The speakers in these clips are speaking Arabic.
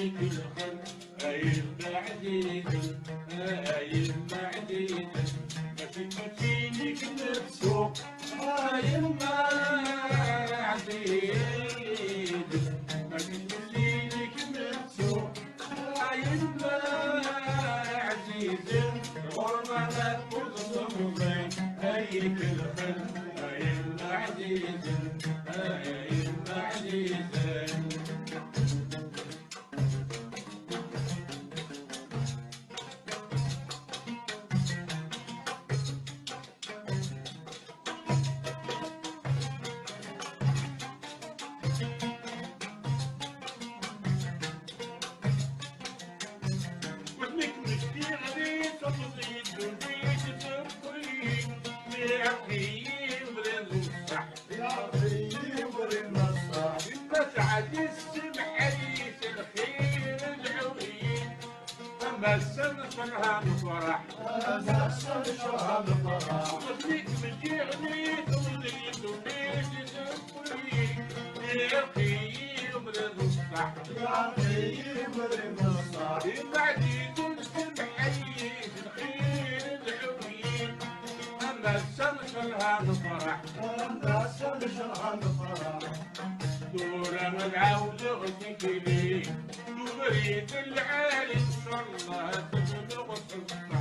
هيك الخلق هاي المعديدة هاي المعديدة ماشي تمشيلك نفسه هاي المعديدة ماشي تمشيلك نفسه هاي المعديدة الغربة لا تقصر بين هيك الخلق هاي المعديدة هاي المعديدة واسمك مشتي عليه تطلي الدنيا تتبقي يا أخي وبرد الصح يا أخي وبرد الصح المسعد السمحة الخير العوين أما السمسرها الفرح أما السمسرها الفرح واسمك مشتي عليه تطلي الدنيا تتبقي يا أخي وبرد الصح يا أخي وبرد الصح بعدين الحيز الخير العوين أما السمسرها الفرح أما السمسرها الفرح دورة العودة غنيك ليه تريد العالي إن شاء الله تبلغ الصح ما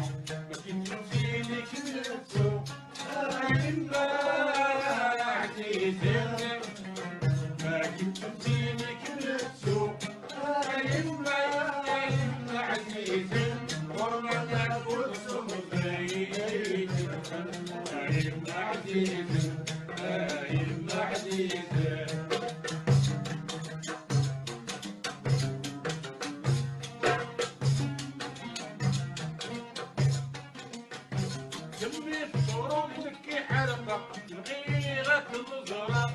تنسيلك نفسه هاي المعديدة ما تنسيلك نفسه هاي المعديدة والله لا تقصر بيت هاي المعديدة هاي المعديدة جنبي الصورة تبكي حلقة الغيرة النظرة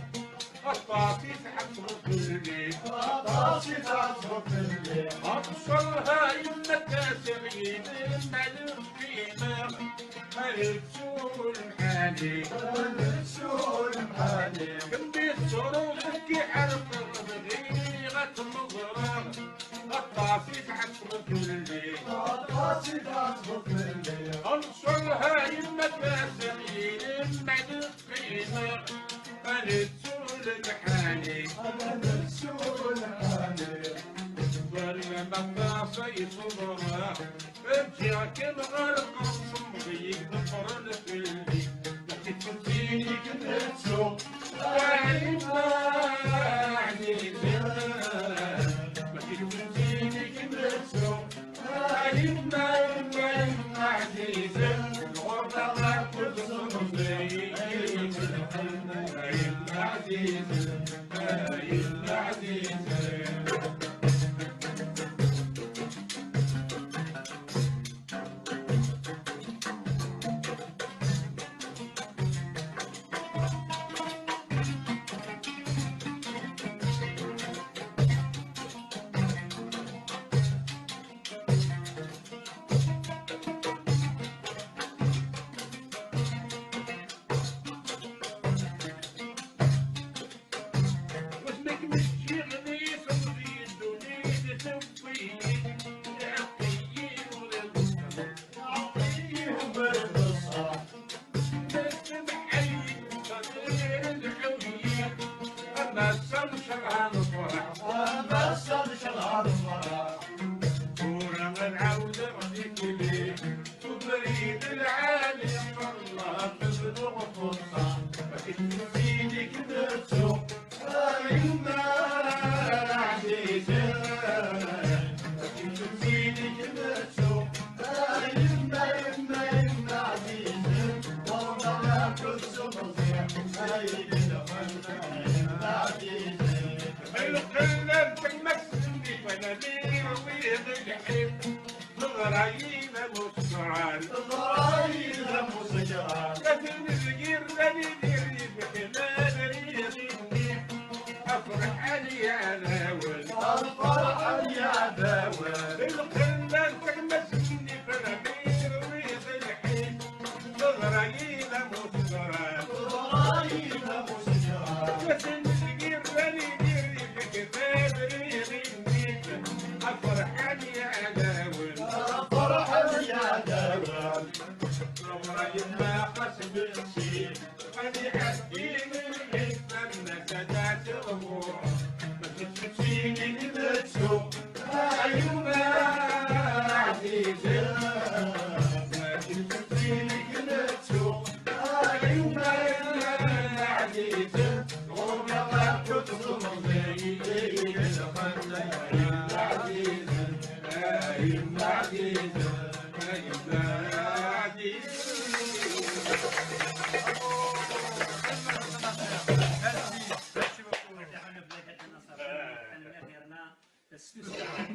الطاسي تحسب الليل الطاسي تحسب الليل أبصرها يمنا كاسرين المعلم فينا الرسول الحالي الرسول الحالي جنبي الصورة تبكي حلقة الغيرة النظرة الطاسي تحسب الليل الطاسي تحسب الليل أبصرها يمنا كاسرين المعلم فينا الرسول الحالي الرسول الحالي ولما الناصي صبرها ارجعك الغرق صمغيك ظفر في اللي لكن تنسيني كنت سوق وعلمنا عزيزي لكن تنسيني كنت سوق وعلمنا عزيزي الغربة ما كل صمغيك هاي العزيزي هاي العزيزي واسمك مشي غني صبري الدنيا تسوي يعطي وبرد الصح تسمحي صغير الحوية أما السمسرها الفرح أما السمسرها الفرح ورا العودة غنيك ليه تبريد العالي والله تبلغ الصح ما تنسيني كنتو هاي المعديدة ما تنسيني كنتو هاي المعديدة والله لا تقصر بيت هاي المعديدة القلب تمسني وانا بيض الحب غرايب مسكران غرايب مسكران لكن الغير لاني ديري بحمال ريضي افرح علي على ول الفرح يا داول القلب تمسني وانا بيض الحب غرايب مسكران غرايب مسكران لكن الغير لاني ديري بحمال ريضي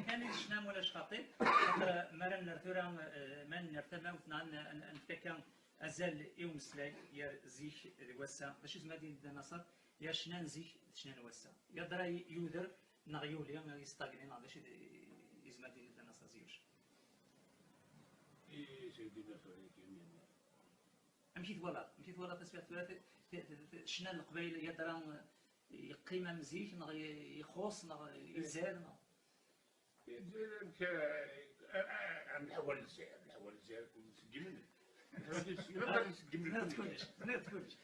كان شنا مولاش خطيب خاطر مرن نرثورا من نرثما وثنا نتكا ازال يوم سلاي يا زيك وسا باش مدينه النصر يا شنان زيك شنان وسا يا درا يودر نغيولي يستاغنين باش يز مدينه النصر زيوش مشيت ولا تسبيح شنان القبيل يا درا قيمه مزيك يخوص يزاد نحول الزير ونسقي منه لا تكونش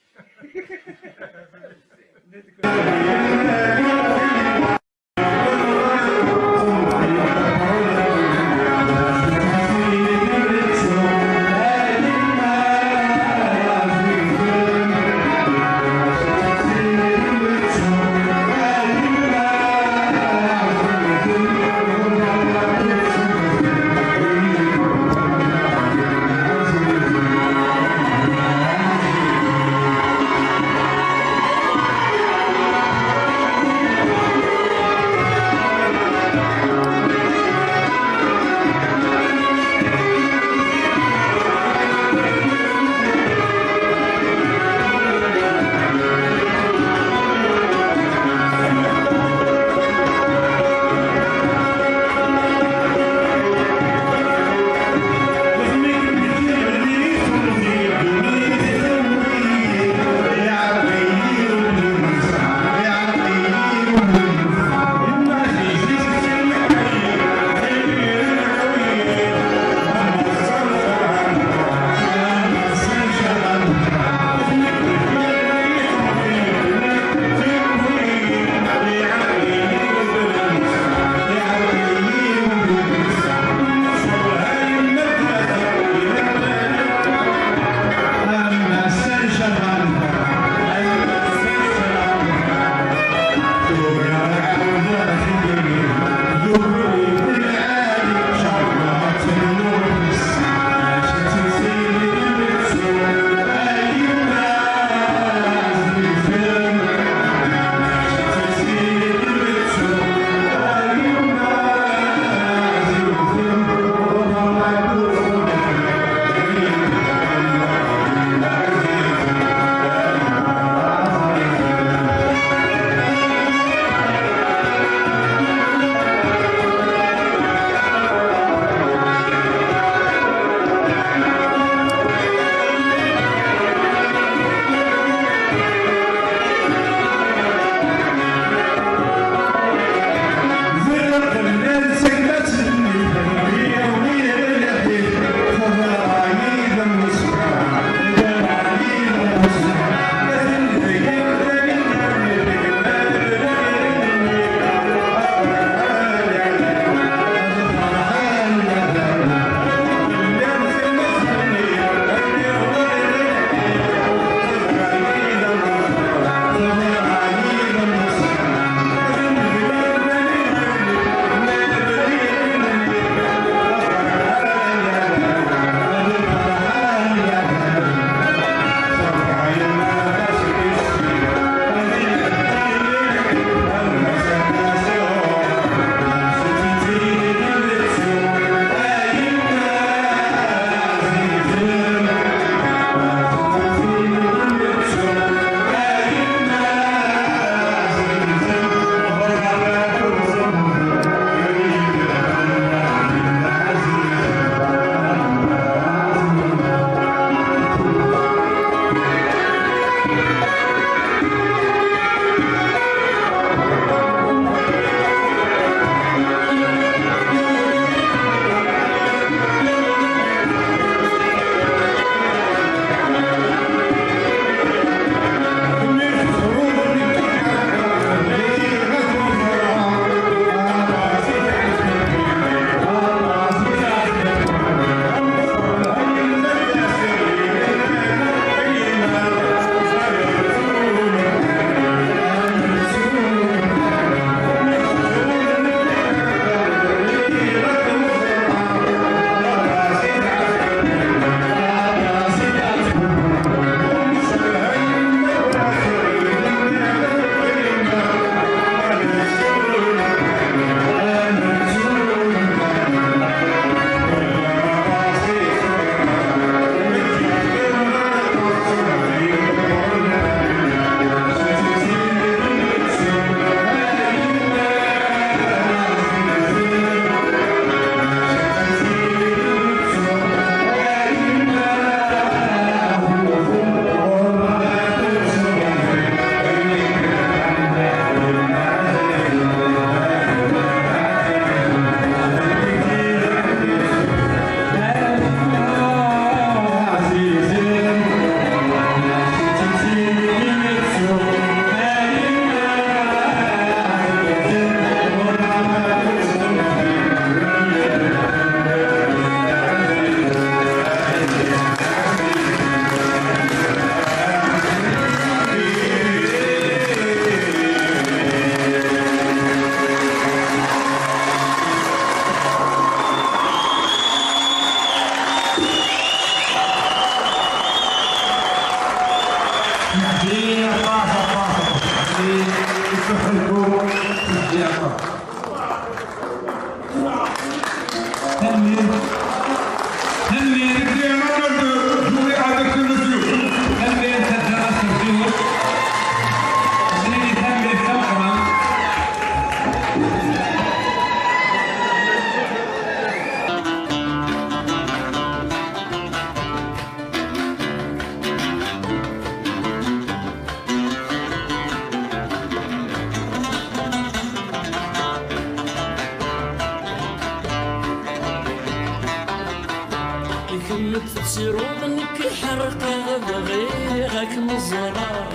كملت تسيرود انك حرقة بغيرك مزرعة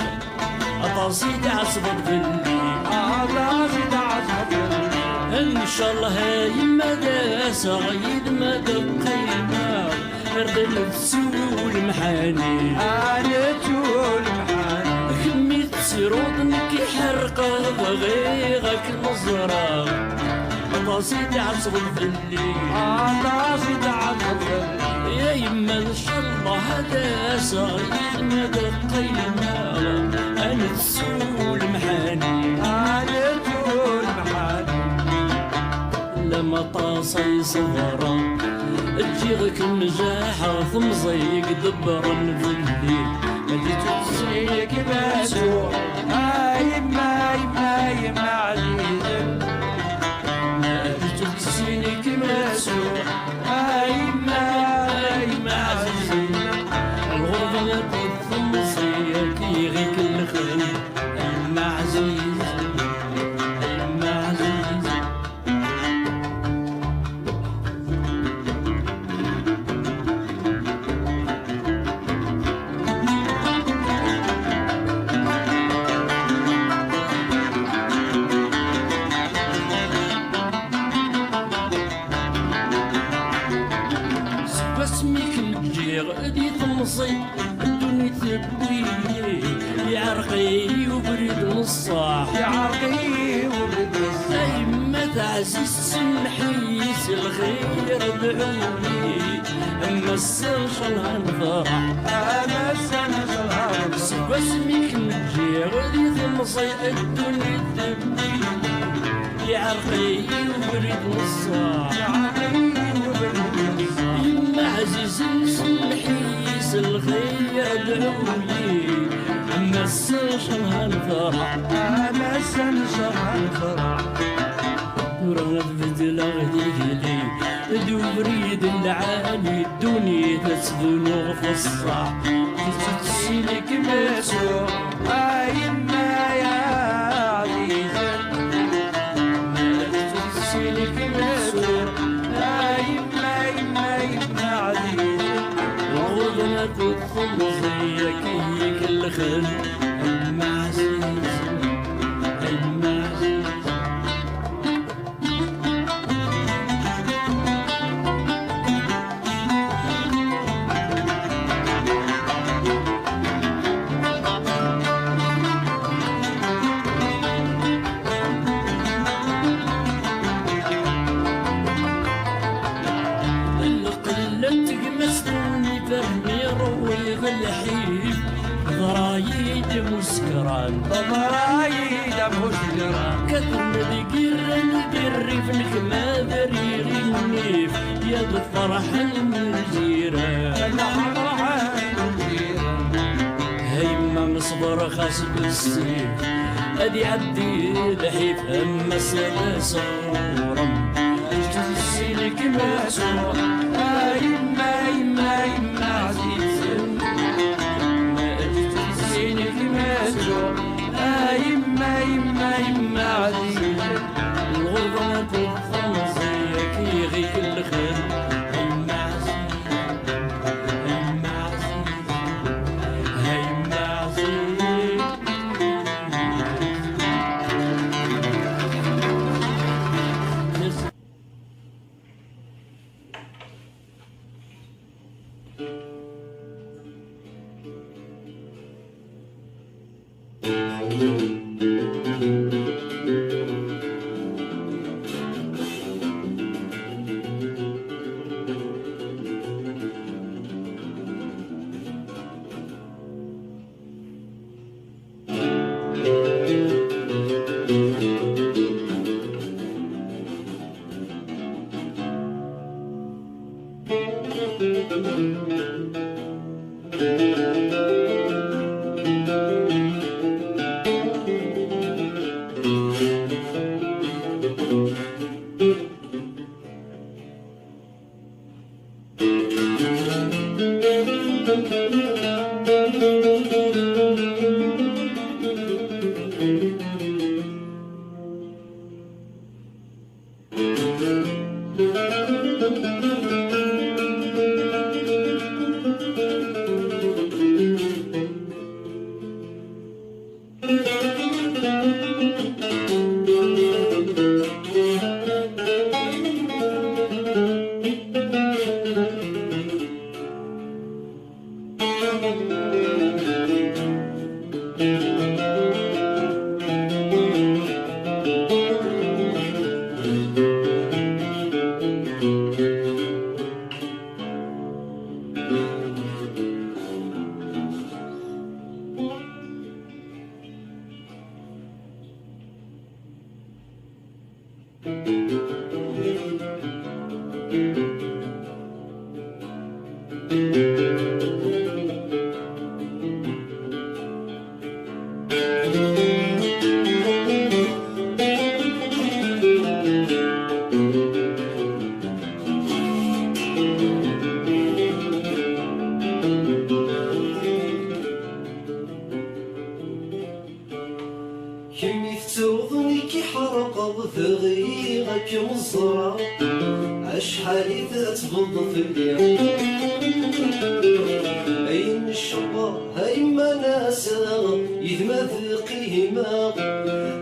أطاسيد عصبر باللي أطاسيد عصبر إن شاء الله هاي مدى سعيد مدى القيمة ردل تسول محاني أنا تول محاني كميت تسيرود انك حرقة بغيرك مزرعة أطاسيد عصبر باللي أطاسيد عصبر يا يما ان شاء الله هذا صغير مدى القيمة انا تسول محاني أنا تول محاني لما طاسي صغرى تجيغك النجاحة ثم زيك دبرا في الليل مدي تسيك بسوع يما يما يما عزيزة مدي تسينك مسوع يما الغربة نقود ثم صيك يغيك الخير يما عزيز يما عزيز باسمك الجيغ ادي تمصي الدنيا تبويني يعرقي وبريد نصاح يعرقي وبرد اي ما تعزيز سمحيس الخير دعوني اما السنشل هنفرح أنا السنة شهر باسمك الجيغ ادي تمصي الدنيا تبويني يعرقي وبريد نصاح يعرقي وبرد يما عزيز سمحيس الخير دعوني اما السنشل هنفرح أنا السنة شهر فرح ورغد بدل غديلي دو بريد العالي الدنيا تسذنو في الصح تسيلك يسوع يما يا عزيزة تسيلك مسوع يما يما يما عزيزة الغربة تدخل زيك هي كل خل أما عزيز أما عزيز القلة تقمسني فهمي روي بالحيف ضرايد مسكران ضرايد مشجرة كثر القر في الكما بريغ النيف يا الفرح المجيران الفرحة المجيرة هيما مصبر خاص بالسيف ادي عدي الحيف اما صورم تسيلك مسوع يما يما يما عزيزة تسيلك مسوع يما يما يما عزيزة الغربة تدخل زيك يغي كل خير هيما عزيز هيما عزيز هيما عزيز مزرعة أشحال تتبض في الليل أين الشباب هاي ما ناسا يذما ذقيما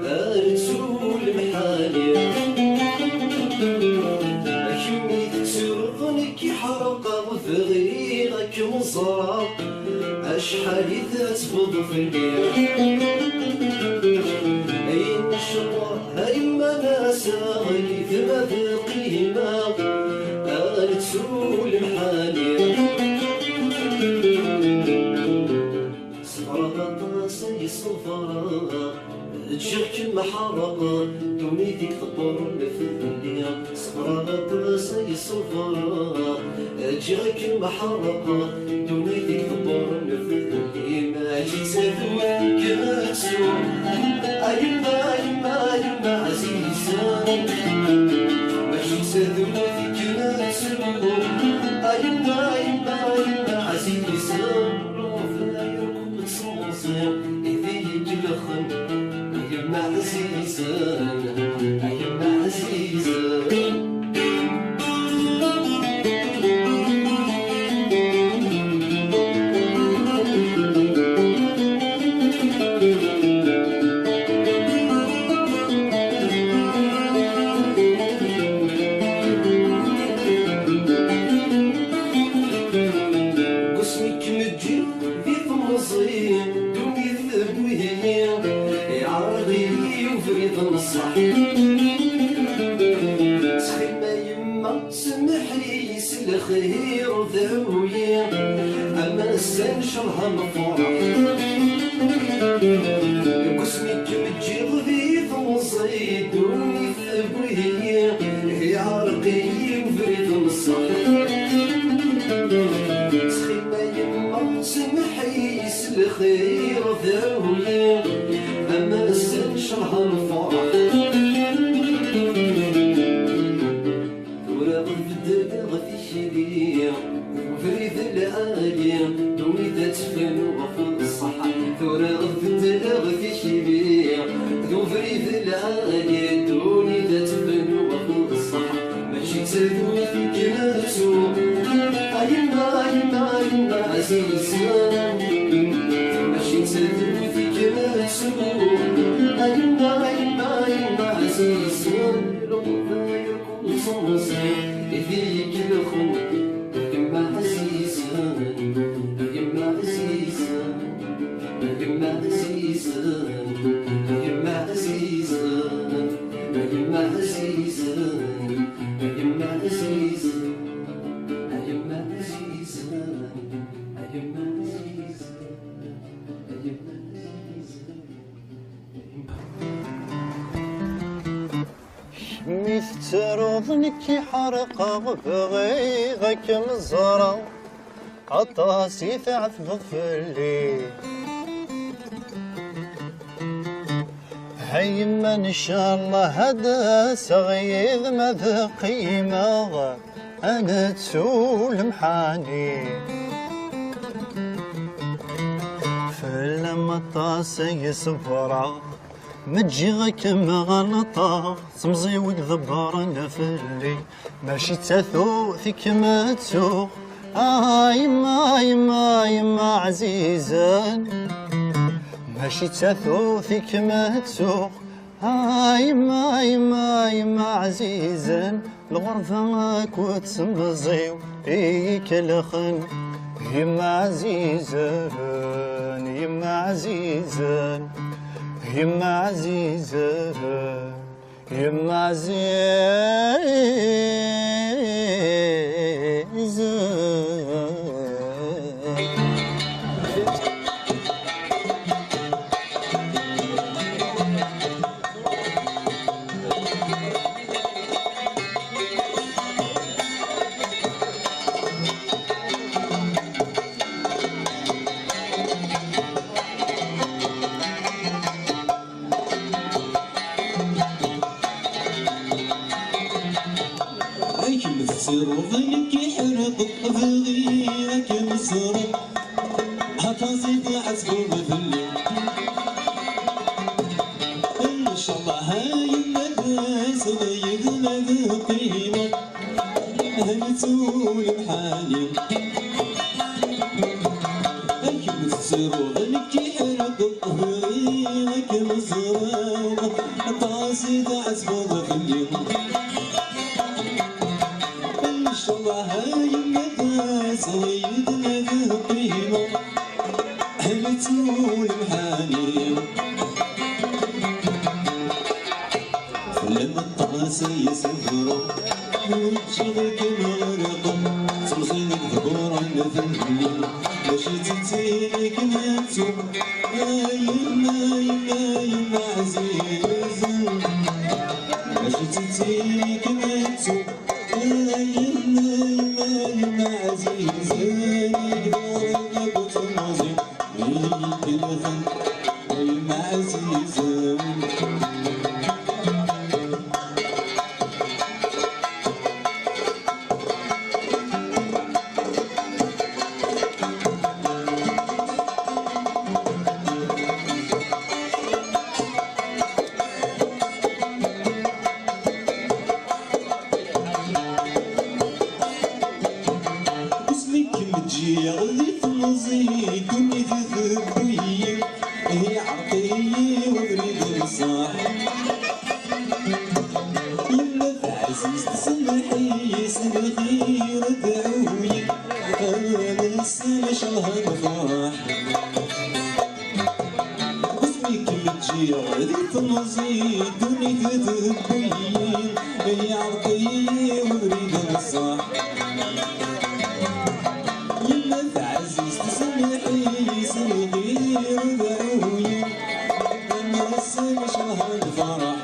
أرسول محالي أكمي تسرقني كي حرقا وفغيرك مزرعة أشحال تتبض في الليل أين الشباب هاي ما ناسا يذما ذقيما أرسول محالي سي صفرا تجيك محرقة دونيتك تطول في الدنيا صفرا سي صفرا تجيك محرقة دونيتك تطول في الدنيا ما جيت كنسو أيما أيما أيما عزيزة ما جيت كنسو أيما أيما أيما عزيزة إذيك الخن أيما عزيزة أيما عزيزة قسمك مجي في ثمصين دوني ثبويه عرضي وفريض النصح سخيمة يما سمحي سلخير ذويه أما نستنشرها مفرح قسمك مجي في ثمصين دوني ثبويه عرضي وفريض النصح سخيمة يما سمحي الخير ذويه أما استنشرها الفرح ورا غفدد غفي الشريع وفريد العالية دوني تتفن وفي الصحة ورا غفدد غفي الشريع وفريد العالية دوني تتفن وفي الصحة ماشي تسدو في كناسو أيما أيما أيما عزيزة ماشي تسدو في كناسو أيما أيما أيما عزيزة ربما يكون صوصي يفيك الخو أيما عزيزة أيما عزيزة أيما عزيزة أيما عزيزة أيما عزيزة أيما عزيزة أيما عزيزة أيما عزيزة أيما شميت تروضنك حرقة بغيغك مزرعة عطاسي تعذب في الليل هيما ان شاء الله هذا صغير ما ذا قيمة انا تسول محاني فلما طاسي صفرة متجيغك مغلطة تمزي وكذبرنا في الليل ماشي تاثو فيك ما تسوق يما يما يما عزيزا ماشي تاثو فيك ما تسوق يما يما يما عزيزا الغرفة كوت تمزيو فيك الخن يما عزيزا يما عزيزا يما عزيزة يما عزيزة سرضنك يحرق بغيرك مسرق هتصيد عزبوب في الليل إن شاء الله هاي الناس غير لذقي هنتول محاني أكيد تسرو غنكي حرق غيرك مصرو طاسي تعزبض في اليوم إن شاء الله هاي مدى سيدنا ذهبينا هنتول محاني لما الطاسي يسهروا وجهك مرقم تمصينك ذكورا نذنبي ماشي تتينك ناتو يما عزيز ماشي تتينك ناتو يما عزيز يقدر يقبط النظيم يتلفن يما عزيز تجي غلي تمزي كوني تذبوي هي عرقي وبريد الصاح يما عزيز تسمحي يسن خير دعوي انا السنة شهر فرح اسمك تجي غلي تمزي كوني تذبوي هي عرقي وبريد الصاح عزيز تسمحي سنغير دعوي الناس شهر الفرح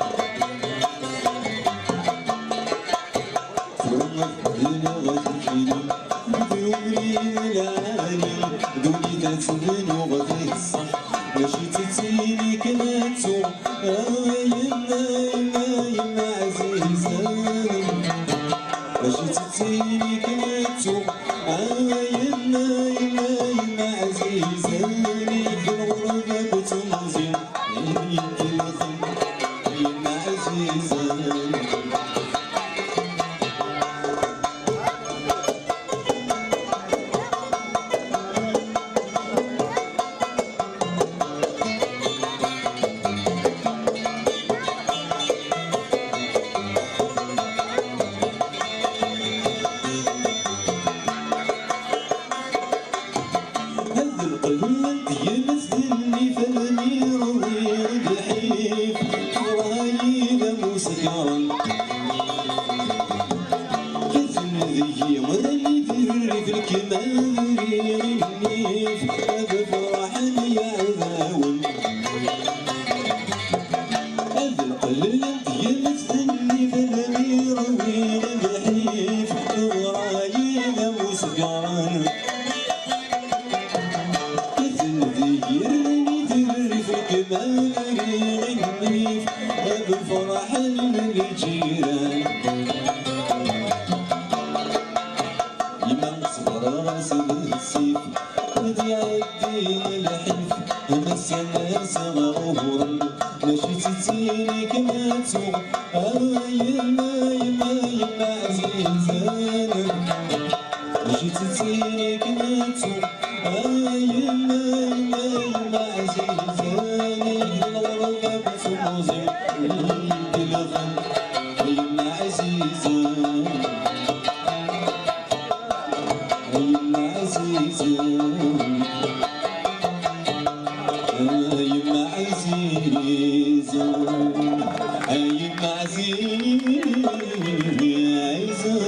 ثم الدنيا غتمشيني بدوري العالي دوني تتبن وغادي الصح ماشي تتيني كناتو يما عزيزة ماشي تتيني كناتو يما عزيزة في الغربة بتنزل يتلخم يما عزيزة بالفرح للجيران يما صغر راس بالسيف ودي عدين الحلف ناس ناس غورا ماشي تتيني كناتو يما عزيزان ماشي تتيني كناتو يما عزيزان الغربة بتنوزي يتلغم يما عزيزة يما عزيزة يما عزيزة يما عزيزة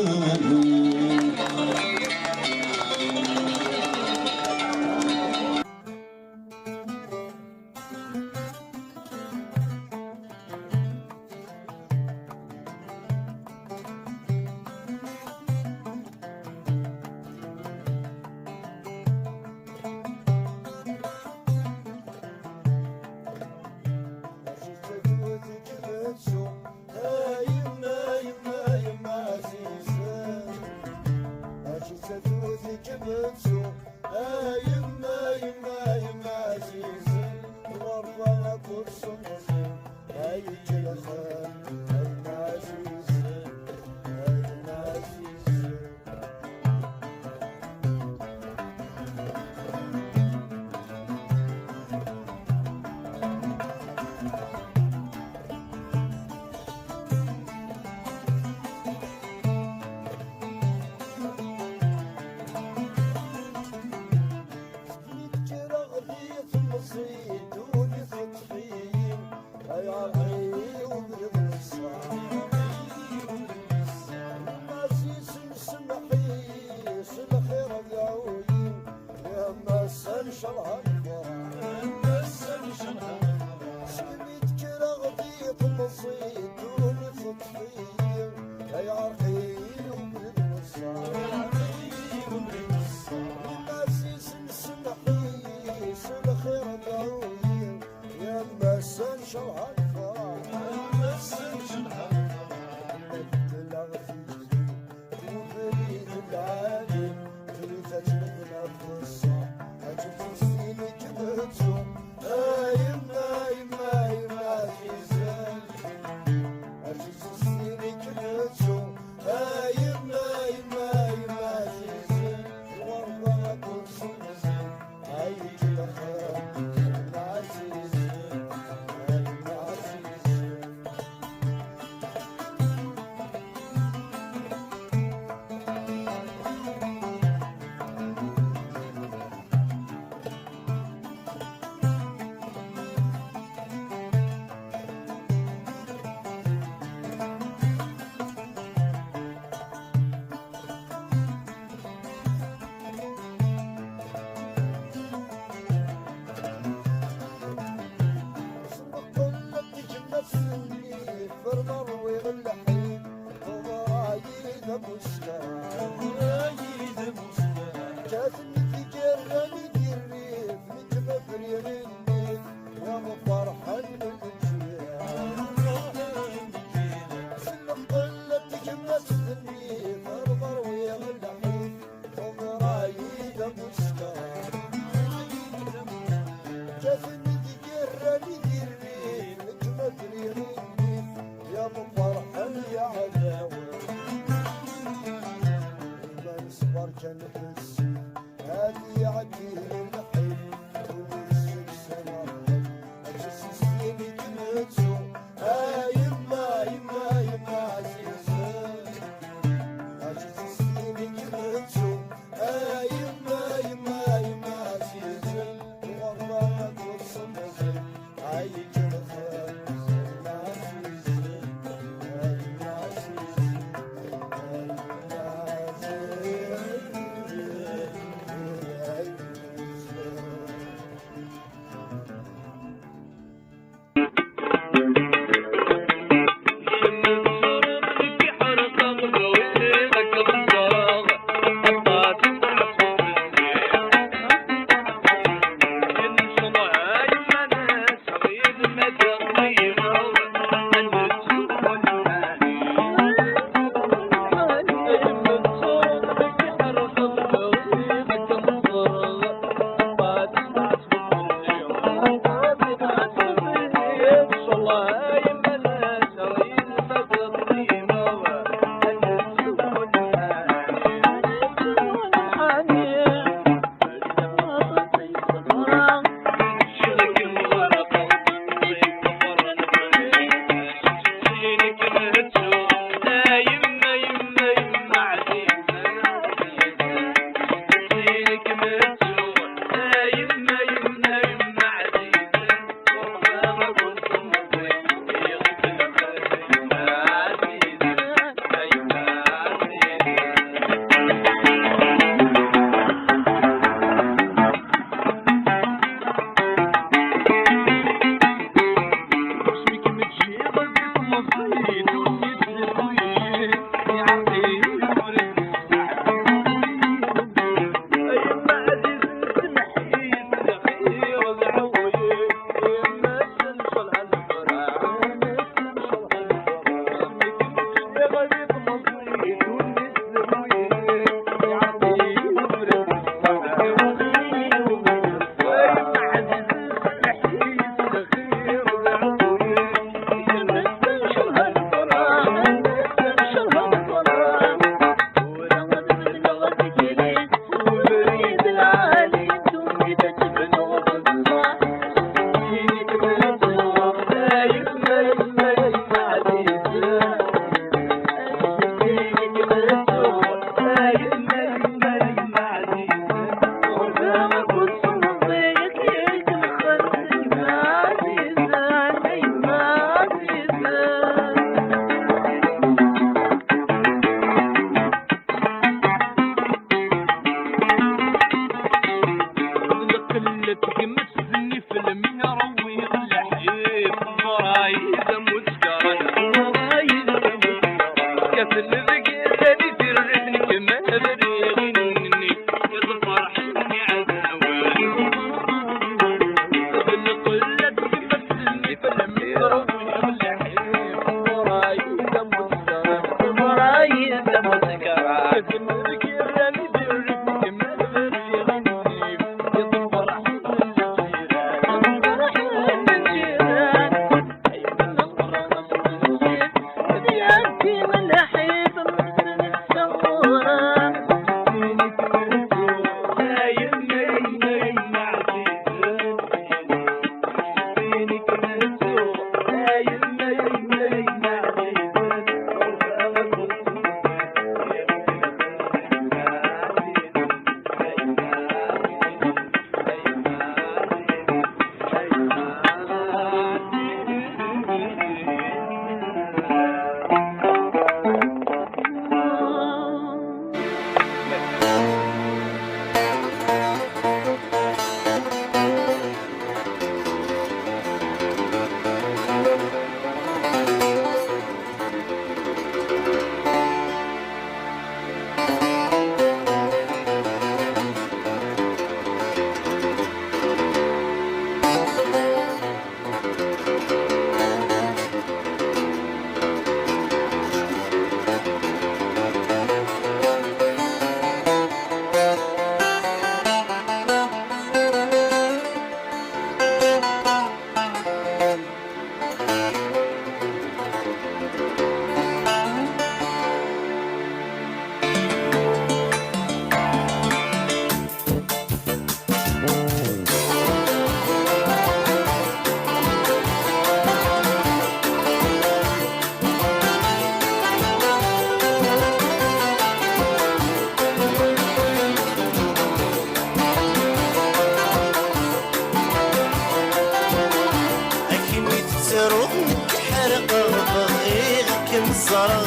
الزرع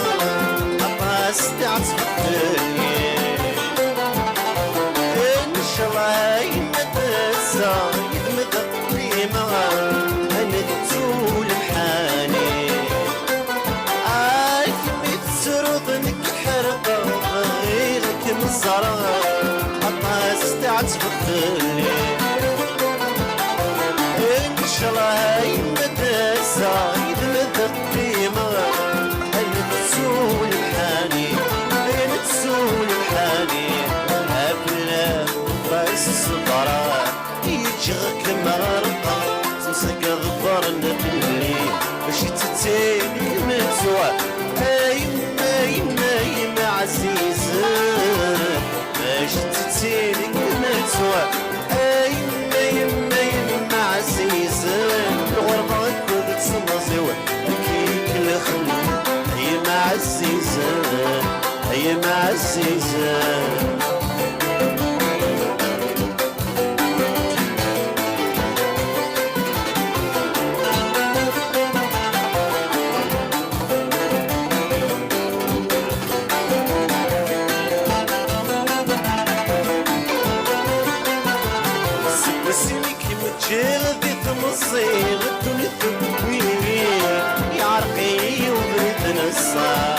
عطاس تعتفقني إن شاء الله يمدسا يدمد القيمة أنا تزول محاني كمي تسرطنك حرقة غيرك من الزرع عطاس تعتفقني إن شاء الله يمدسا يدمد القيمة أنا تزول محاني أنا تزول محاني أبلا راس الصدرة يجغك مغرقة تمسك غبر النبلي باش تتاني متوى يما يما يما عزيزة باش تتاني متوى يما يما يما عزيزة الغربة كنت تمزوى كيك الخلي يما عزيزة يما عزيزة جلدي تمصير الدنيا تبويني يا عرقي وبرد نصار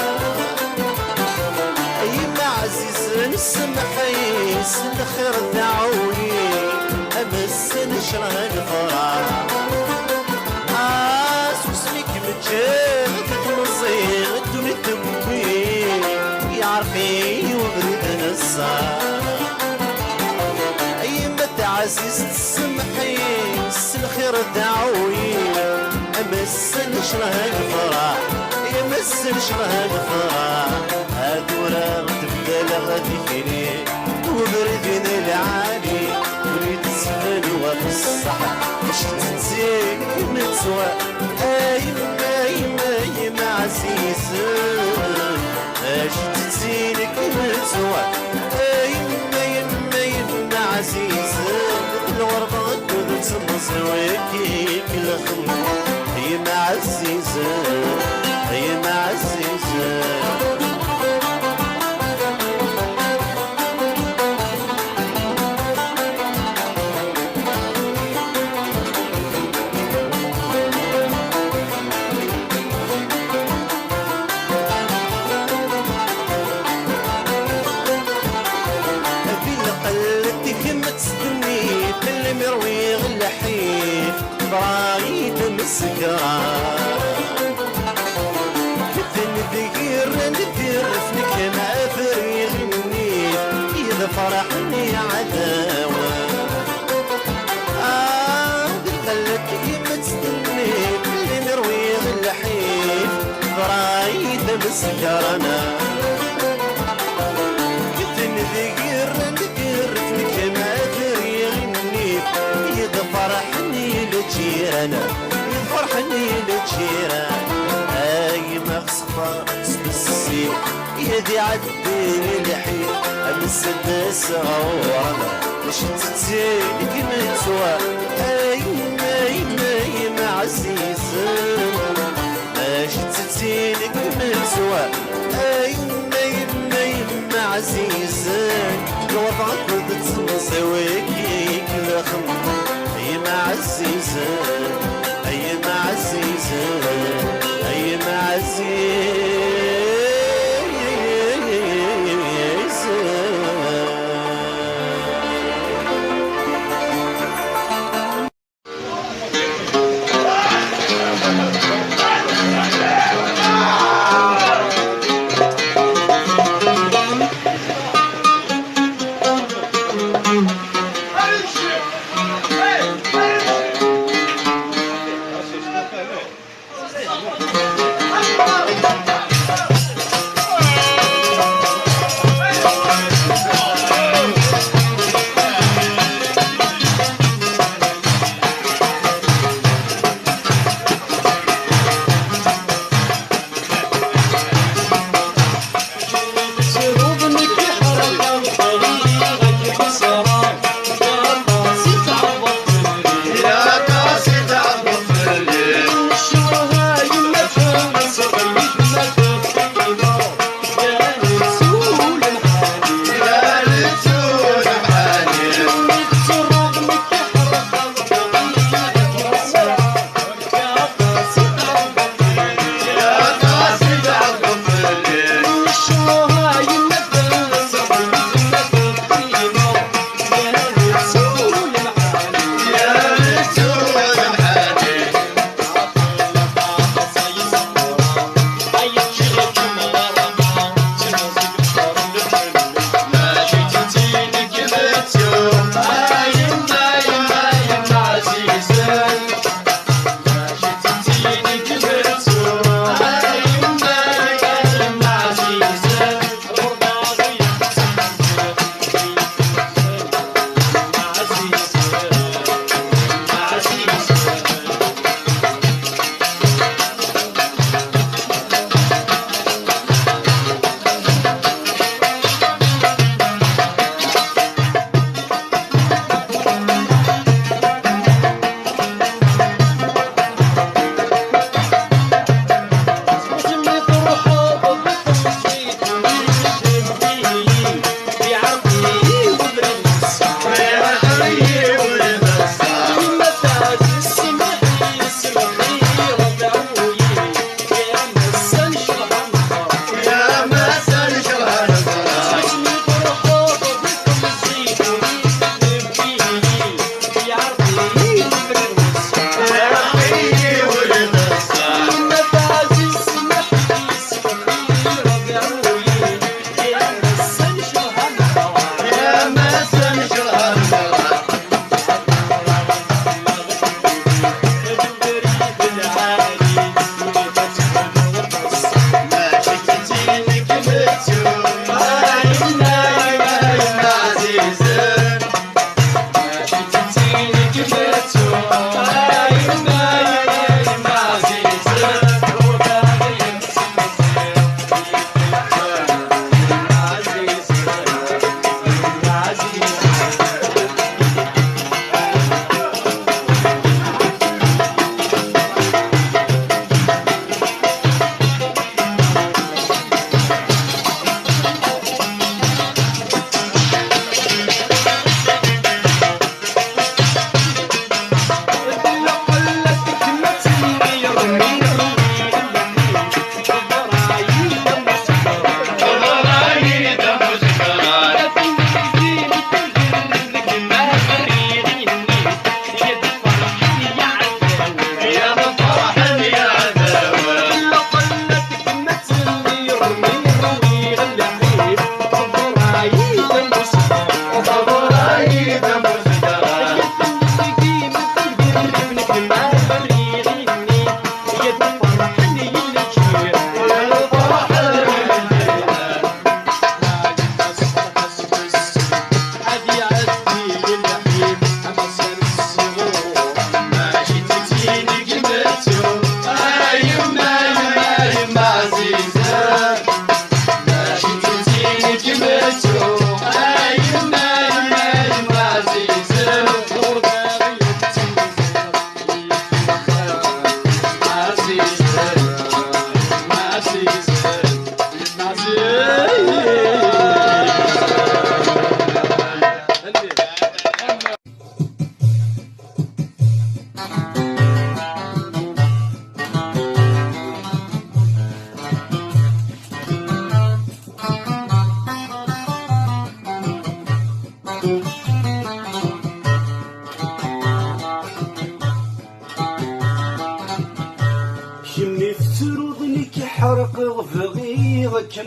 يما عزيز نسمحيس الخير دعوني أمس نشره الفرح سوسميك متجلد تمصير الدنيا تبويني يا عرقي وبرد نصار عزيز تسمحي الخير دعوي امس نشره الفرح يمس نشره الفرح هادورا تبدا غادي فيني وبردين العالي وليد السفن وفي الصحة باش تنسيك متسوى يما يما يما عزيز باش تنسيك متسوى يما يما يما عزيز الوربة كنت مصرويكي كل خمر يما عزيزة يما عزيزة مروي غلحيف برايد مسكران كتن ذكير ندير فنك ما فريغ النيف إذا فرحني عداوة قلت كيما تستني اللي مروي غلحيف برايد مسكران كتن ذكير فنك ما يفرحني لجيران يفرحني لجيران ما خصفة سبسي يدي عديني الحين امس الناس غورنا باش تتزينك متوى يما يما يما عزيزة باش تتزينك متوى يما يما يما عزيزة الوضع كنت تمصيوكي كل خمر يما عزيزة يما عزيزة يما عزيزة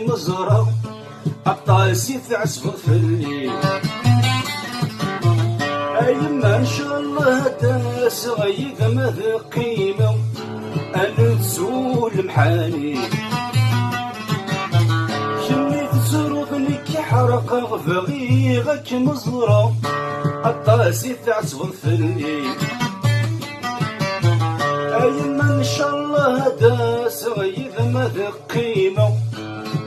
مزرع الطاسي تعزف في الليل أيما إن شاء الله داس غيث ماذا قيمة أنا تزول محاني شميت زروبني كي حرق فغيغك مزرع الطاسي تعزف في الليل أيما إن شاء الله داس غيث ماذا قيمة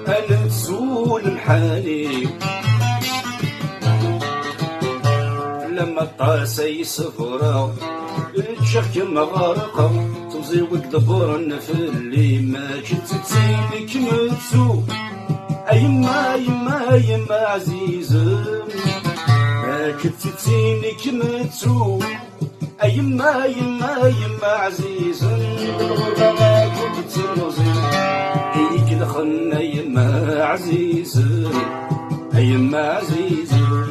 أنا تزول محاني لما الطاسة يصفرا تشك مغارقة توزي وقدبرن في اللي ما جيت تسينك متسو أيما يما يما عزيزة ما كنت تسينك متسو أيما يما يما عزيزة بالغربة كنت تنوزي إيك دخلنا يما عزيزة أيما عزيزة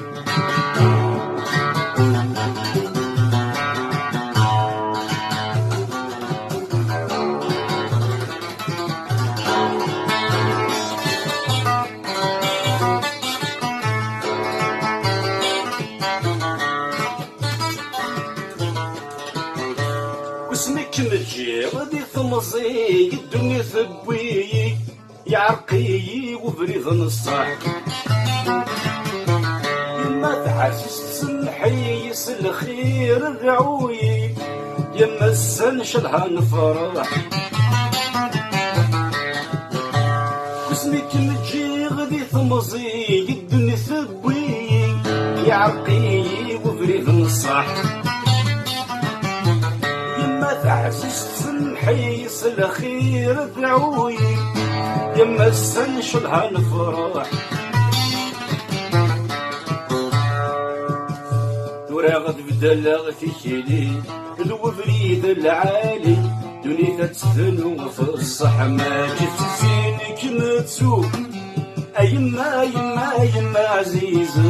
اسمك مجي غادي ثمزي الدنيا ثبوي يعرقي وبريض نصاح يما تحسس تسمحي الخير الرعوي يما السن شلها نفرح اسمك مجي غادي ثمزي الدنيا ثبوي يعرقي وبريض نصاح تحسس تسمحيس الخير ذعوي يما السن شلها نفرح نورا غد بدل في كيلي الوفريد العالي دنيا تتفنو في الصح ما جيت زينك متسوق أيما يما يما عزيزة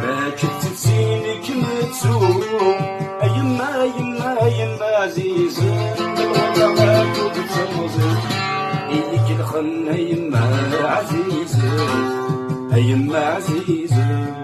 ما جيت زينك متسوق أيما يما يما عزيزة بالغربة كنت تنوزي إيك الخنا يما عزيزة أيما عزيزة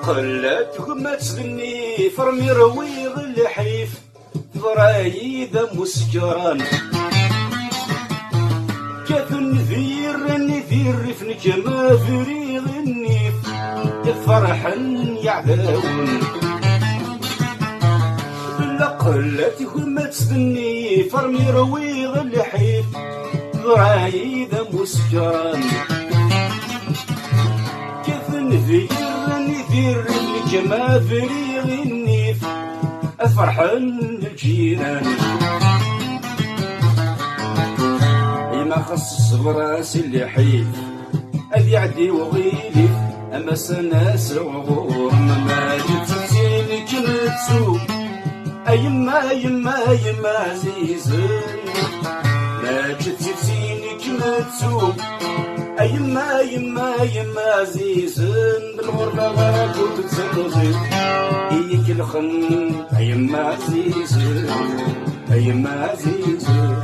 قلت وما تسلني فرمي رويض الحيف ضرايد مسكران كاث النذير رفنك ما فريض النيف يفرحا يعذاون بلا قلت وما تسلني فرمي رويض الحيف ضرايد مسكران كاث النذير كما فريغ النيف أفرحا للجيران إما خص براس اللي حيف أذ يعدي وغيلي أما سناس وغور ما جيت تسينك متسوق أيما يما يما عزيزة ما جيت تسينك متسوق أيما يما يما عزيزة بالغربة غير كنت تسنوزي إيك الخن أيما عزيزة أيما عزيزة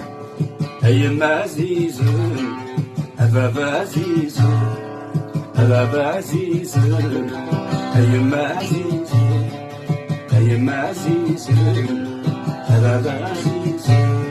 أيما عزيزة أبابا عزيزة أبابا عزيزة أيما عزيزة أيما عزيزة أبابا عزيزة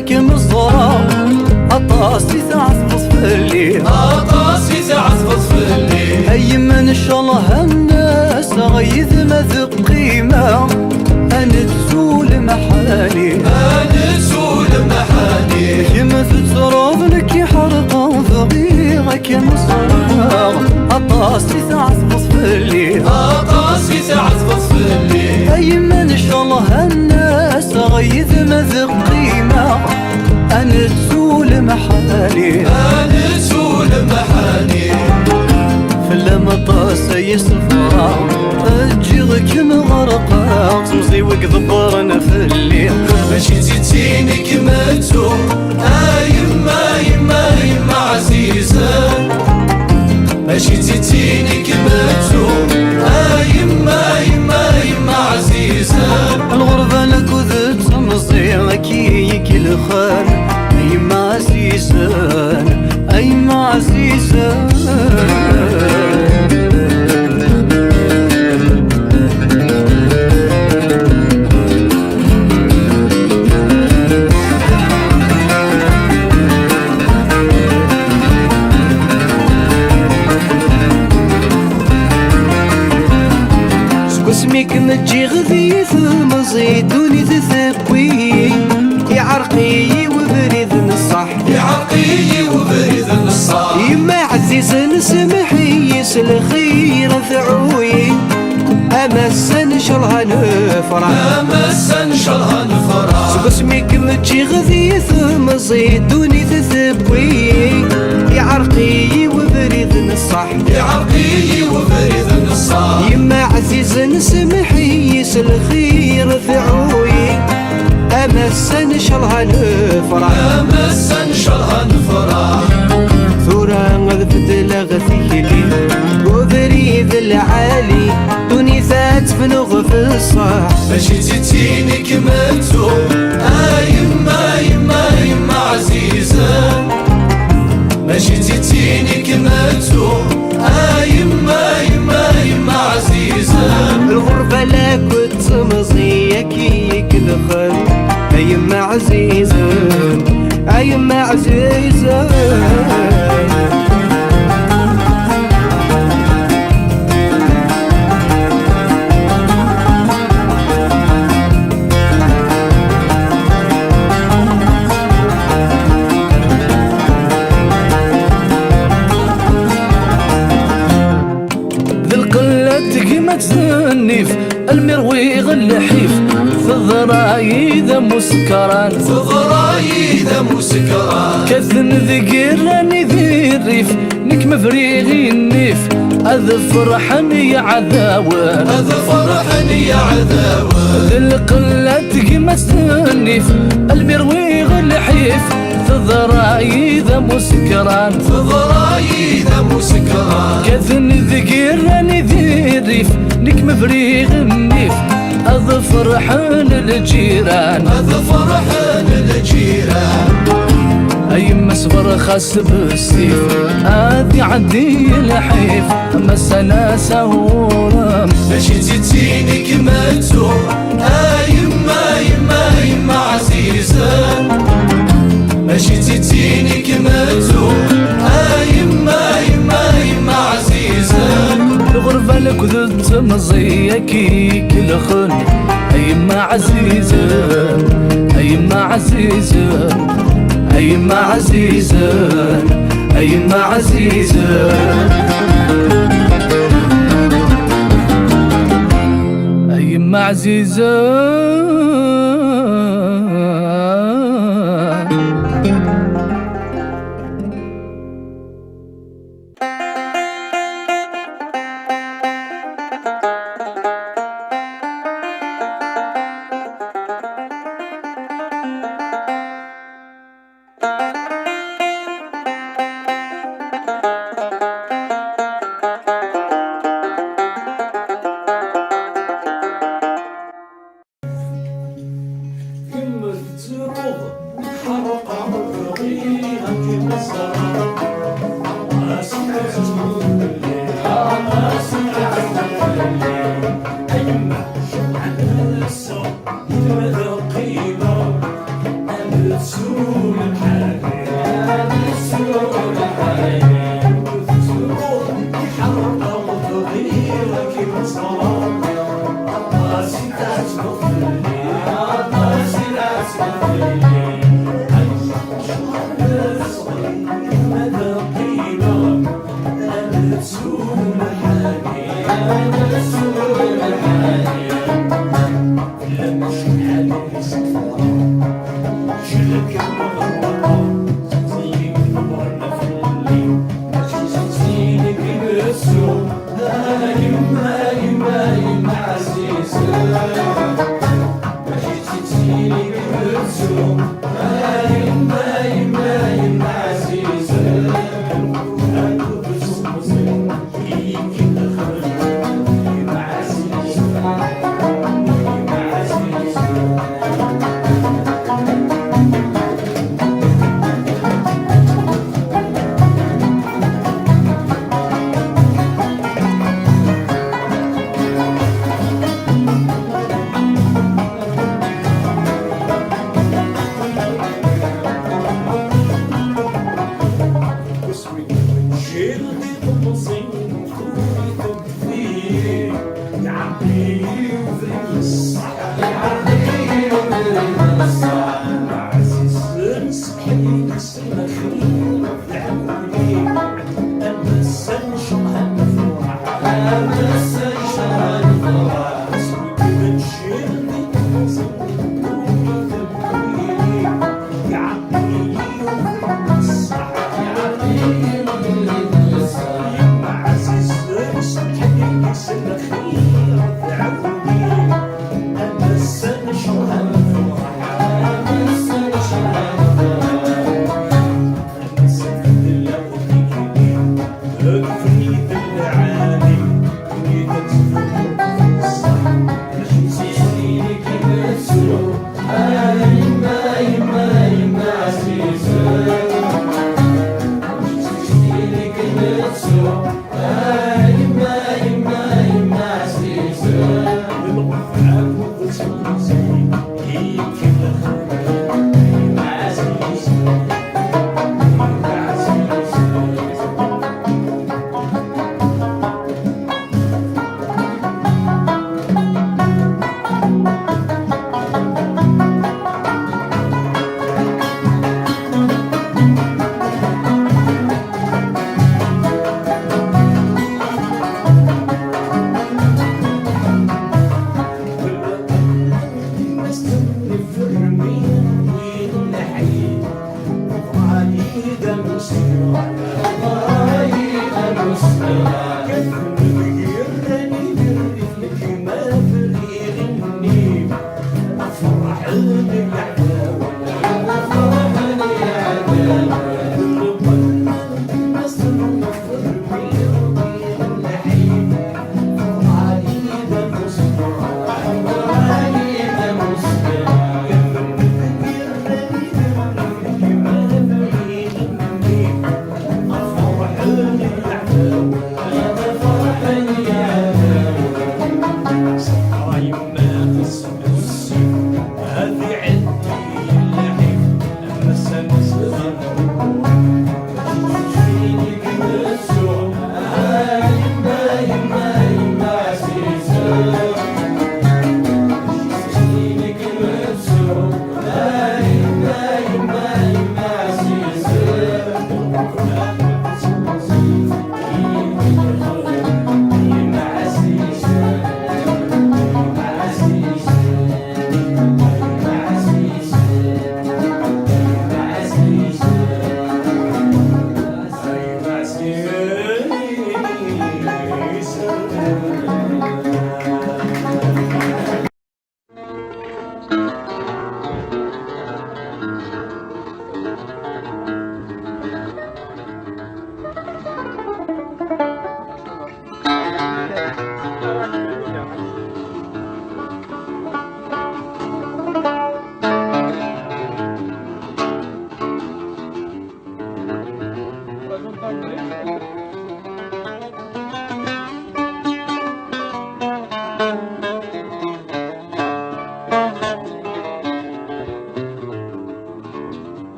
غاكم الزرا أطاسي تعزفص في الليل أطاسي تعزفص في الليل أي من شاء الله الناس غيث ما ذق قيمة أنا تزول محالي أنا تزول محالي كما تتراب لك يحرق ضغيغك مصرا أطاسي تعزفص في الليل أطاسي تعزفص في الليل أي من شاء الله الناس غيث ما ذق قيمة أنا تزول محالي أنا تزول محالي فلما طاس يصفى أجيغك مغرقا تمزي وقضبرنا في الليل ماشي تزيني كما تزور يما يما يما عزيزة ماشي تزيني كما تزور يما يما يما عزيزة الغربة لك وذت تمزي كيك الخان يما عزيزة يما عزيزة اسمك متجي غذيث مزيدوني تثبوي يعرقي وبريد نصح يعقي وبريد النصار يما عزيز نسمحي يسل خير ثعوي أما السن شلها نفرح أما السن شلها نفرح اسمك متجي غذيث مزيدوني تثبوي يعرقي وبريد نصح يعقي وبريد النصار يما عزيز نسمحي يسل خير ثعوي أما السن شلها نفرح أما السن شلها نفرح ثورة غذفت لغثيلي وبريد العالي دوني ذات فنغ في الصح ماشي تزيني كما تزور يما يما يما عزيزة ماشي تزيني كما تزور يما يما يما عزيزة الغربة لك وتمزي كيك الخل يما عزيزة يما عزيزة ما تزنف المروي غلحيف في الضرايد مسكران في الضرايد مسكران كثن ذكر راني ذي الريف نك مفريغي النيف أذفرحني يا عذاوان أذفرحني يا عذاوان القلة ما تزنف المروي غلحيف في الضرايد مسكران في الضرايد مسكران كثن ذكر راني ذي الريف نك مفريغ النيف أظفرحان الجيران أظفرحان الجيران أيما صبر خاص بالسيف آدي عدي الحيف أما السنة سهورة ماشي تزيني كما تزور يما يما يما عزيزة ماشي تزيني كما تزور يما يما يما عزيزة الغربة لك ذات مزية كيك الخل أيما عزيزة أيما عزيزة أيما عزيزة أيما عزيزة أيما عزيزة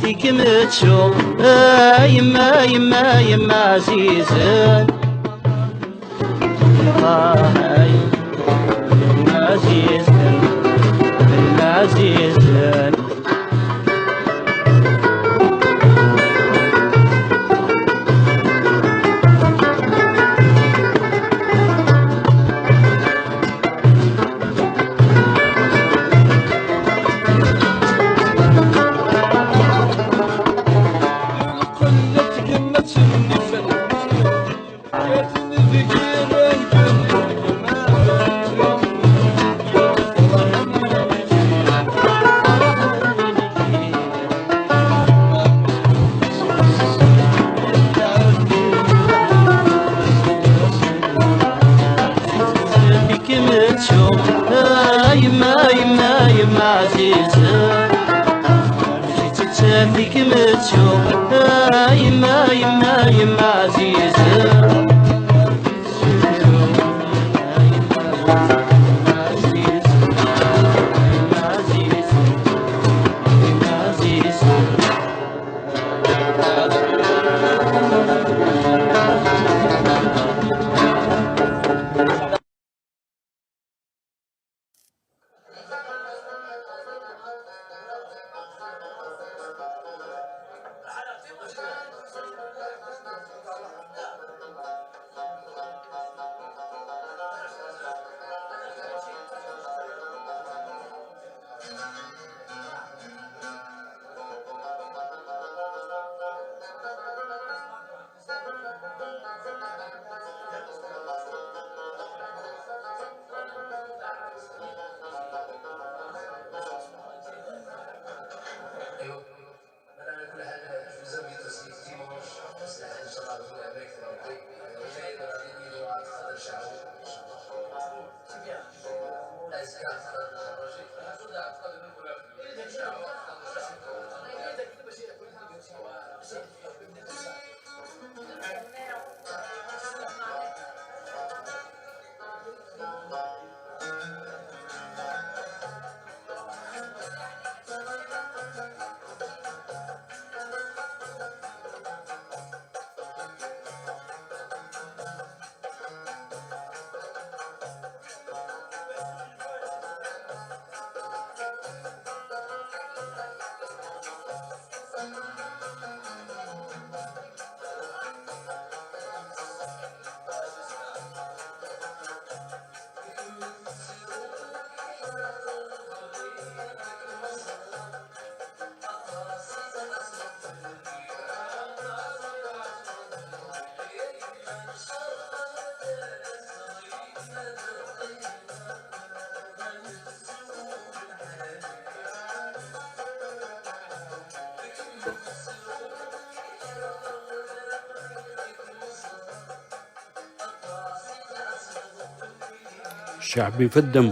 فيك متشوق يما يما يما عزيزة يما عزيزة يما عزيزة يما يما يما عزيزة فيك متشوق يما يما يما عزيزة شعبي في الدم.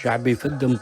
شعبي في الدم.